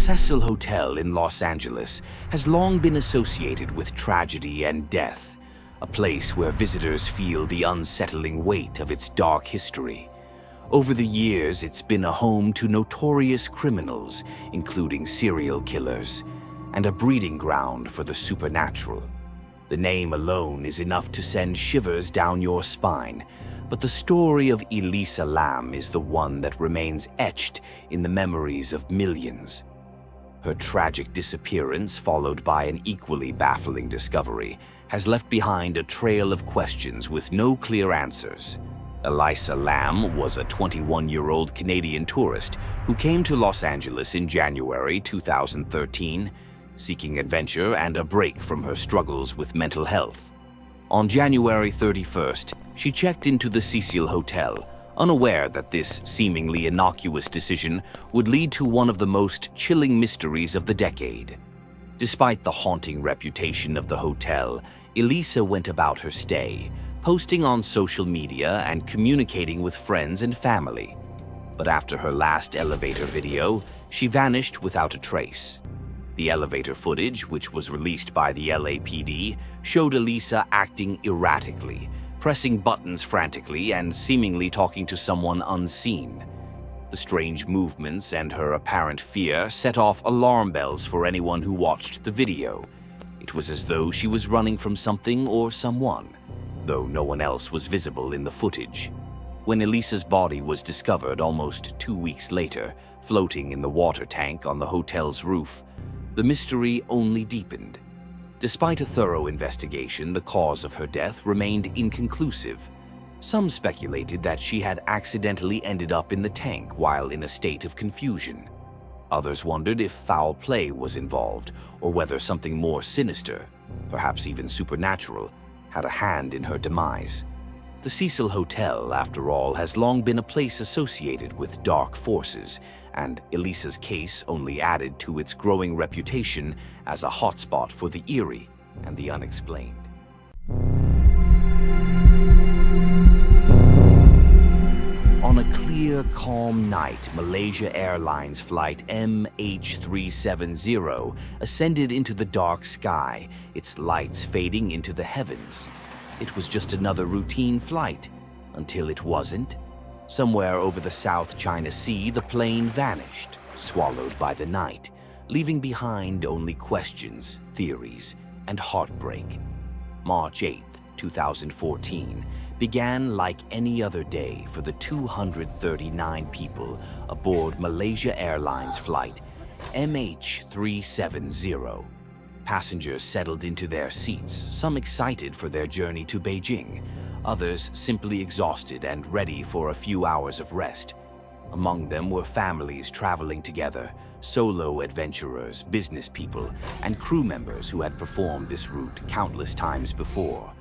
Cecil Hotel in Los Angeles has long been associated with tragedy and death, a place where visitors feel the unsettling weight of its dark history. Over the years, it's been a home to notorious criminals, including serial killers, and a breeding ground for the supernatural. The name alone is enough to send shivers down your spine, but the story of Elisa Lam is the one that remains etched in the memories of millions. Her tragic disappearance, followed by an equally baffling discovery, has left behind a trail of questions with no clear answers. Elisa Lam was a 21-year-old Canadian tourist who came to Los Angeles in January 2013, seeking adventure and a break from her struggles with mental health. On January 31st, she checked into the Cecil Hotel, unaware that this seemingly innocuous decision would lead to one of the most chilling mysteries of the decade. Despite the haunting reputation of the hotel, Elisa went about her stay, posting on social media and communicating with friends and family. But after her last elevator video, she vanished without a trace. The elevator footage, which was released by the LAPD, showed Elisa acting erratically, pressing buttons frantically and seemingly talking to someone unseen. The strange movements and her apparent fear set off alarm bells for anyone who watched the video. It was as though she was running from something or someone, though no one else was visible in the footage. When Elisa's body was discovered almost 2 weeks later, floating in the water tank on the hotel's roof, the mystery only deepened. Despite a thorough investigation, the cause of her death remained inconclusive. Some speculated that she had accidentally ended up in the tank while in a state of confusion. Others wondered if foul play was involved, or whether something more sinister, perhaps even supernatural, had a hand in her demise. The Cecil Hotel, after all, has long been a place associated with dark forces, and Elisa's case only added to its growing reputation as a hotspot for the eerie and the unexplained. On a clear, calm night, Malaysia Airlines flight MH370 ascended into the dark sky, its lights fading into the heavens. It was just another routine flight, until it wasn't. Somewhere over the South China Sea, the plane vanished, swallowed by the night, leaving behind only questions, theories, and heartbreak. March 8, 2014, began like any other day for the 239 people aboard Malaysia Airlines flight MH370. Passengers settled into their seats, some excited for their journey to Beijing, others simply exhausted and ready for a few hours of rest. Among them were families traveling together, solo adventurers, business people, and crew members who had performed this route countless times before.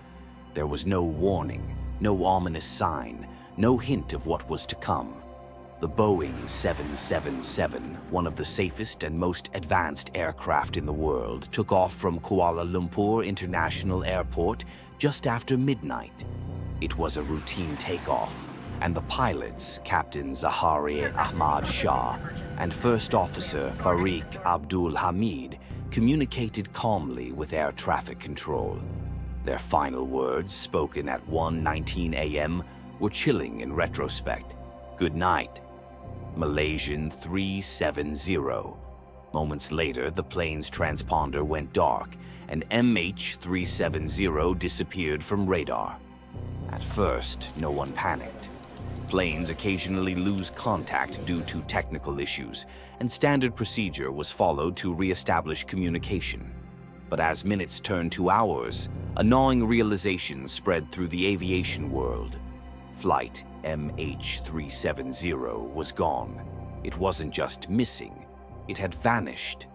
There was no warning, no ominous sign, no hint of what was to come. The Boeing 777, one of the safest and most advanced aircraft in the world, took off from Kuala Lumpur International Airport just after midnight. It was a routine takeoff, and the pilots, Captain Zahari Ahmad Shah and First Officer Fariq Abdul Hamid, communicated calmly with air traffic control. Their final words, spoken at 1:19 a.m., were chilling in retrospect. "Good night, Malaysian 370. Moments later, the plane's transponder went dark, and MH370 disappeared from radar. At first, no one panicked. Planes occasionally lose contact due to technical issues, and standard procedure was followed to re-establish communication. But as minutes turned to hours, a gnawing realization spread through the aviation world. Flight MH370 was gone. It wasn't just missing, it had vanished.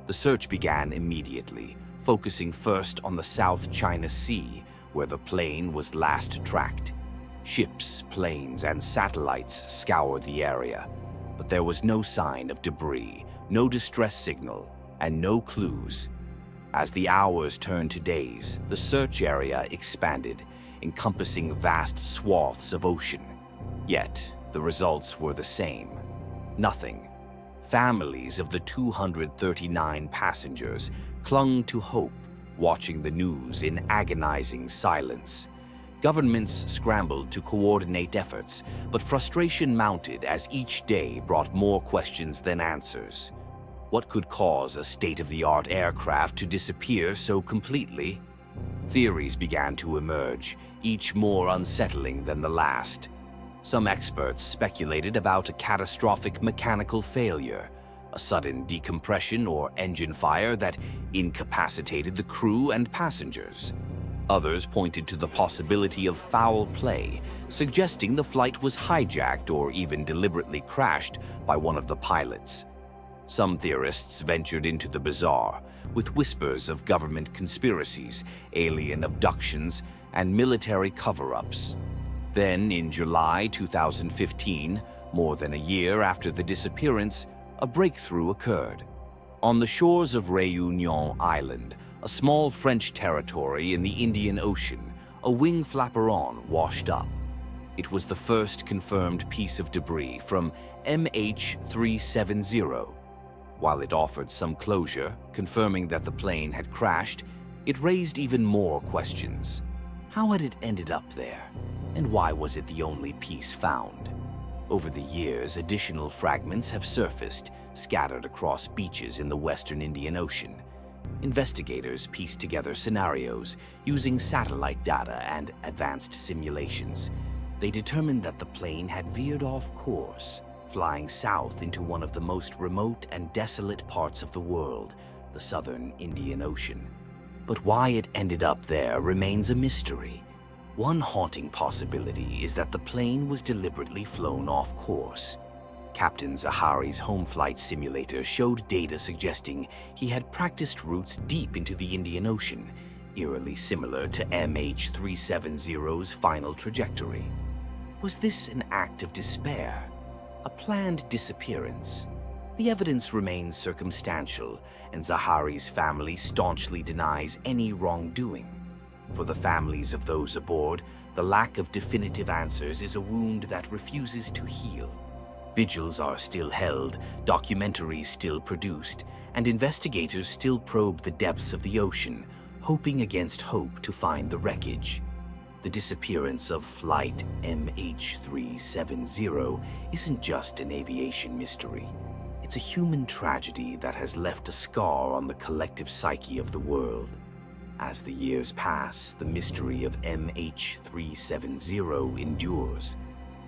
The search began immediately, focusing first on the South China Sea, where the plane was last tracked. Ships, planes, and satellites scoured the area, but there was no sign of debris, no distress signal, and no clues. As the hours turned to days, the search area expanded, encompassing vast swaths of ocean. Yet, the results were the same. Nothing. Families of the 239 passengers clung to hope, watching the news in agonizing silence. Governments scrambled to coordinate efforts, but frustration mounted as each day brought more questions than answers. What could cause a state-of-the-art aircraft to disappear so completely? Theories began to emerge, each more unsettling than the last. Some experts speculated about a catastrophic mechanical failure, a sudden decompression or engine fire that incapacitated the crew and passengers. Others pointed to the possibility of foul play, suggesting the flight was hijacked or even deliberately crashed by one of the pilots. Some theorists ventured into the bizarre, with whispers of government conspiracies, alien abductions, and military cover-ups. Then, in July 2015, more than a year after the disappearance, a breakthrough occurred. On the shores of Réunion Island, a small French territory in the Indian Ocean, a wing flaperon washed up. It was the first confirmed piece of debris from MH370. While it offered some closure, confirming that the plane had crashed, it raised even more questions. How had it ended up there? And why was it the only piece found? Over the years, additional fragments have surfaced, scattered across beaches in the western Indian Ocean. Investigators pieced together scenarios using satellite data and advanced simulations. They determined that the plane had veered off course, flying south into one of the most remote and desolate parts of the world, the southern Indian Ocean. But why it ended up there remains a mystery. One haunting possibility is that the plane was deliberately flown off course. Captain Zahari's home flight simulator showed data suggesting he had practiced routes deep into the Indian Ocean, eerily similar to MH370's final trajectory. Was this an act of despair? A planned disappearance? The evidence remains circumstantial, and Zahari's family staunchly denies any wrongdoing. For the families of those aboard, the lack of definitive answers is a wound that refuses to heal. Vigils are still held, documentaries still produced, and investigators still probe the depths of the ocean, hoping against hope to find the wreckage. The disappearance of Flight MH370 isn't just an aviation mystery. It's a human tragedy that has left a scar on the collective psyche of the world. As the years pass, the mystery of MH370 endures,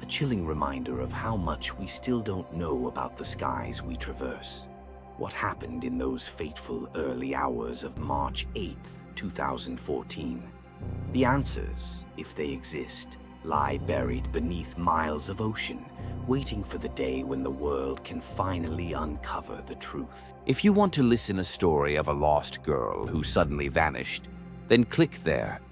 a chilling reminder of how much we still don't know about the skies we traverse. What happened in those fateful early hours of March 8th, 2014? The answers, if they exist, lie buried beneath miles of ocean, waiting for the day when the world can finally uncover the truth. If you want to listen a story of a lost girl who suddenly vanished, then click there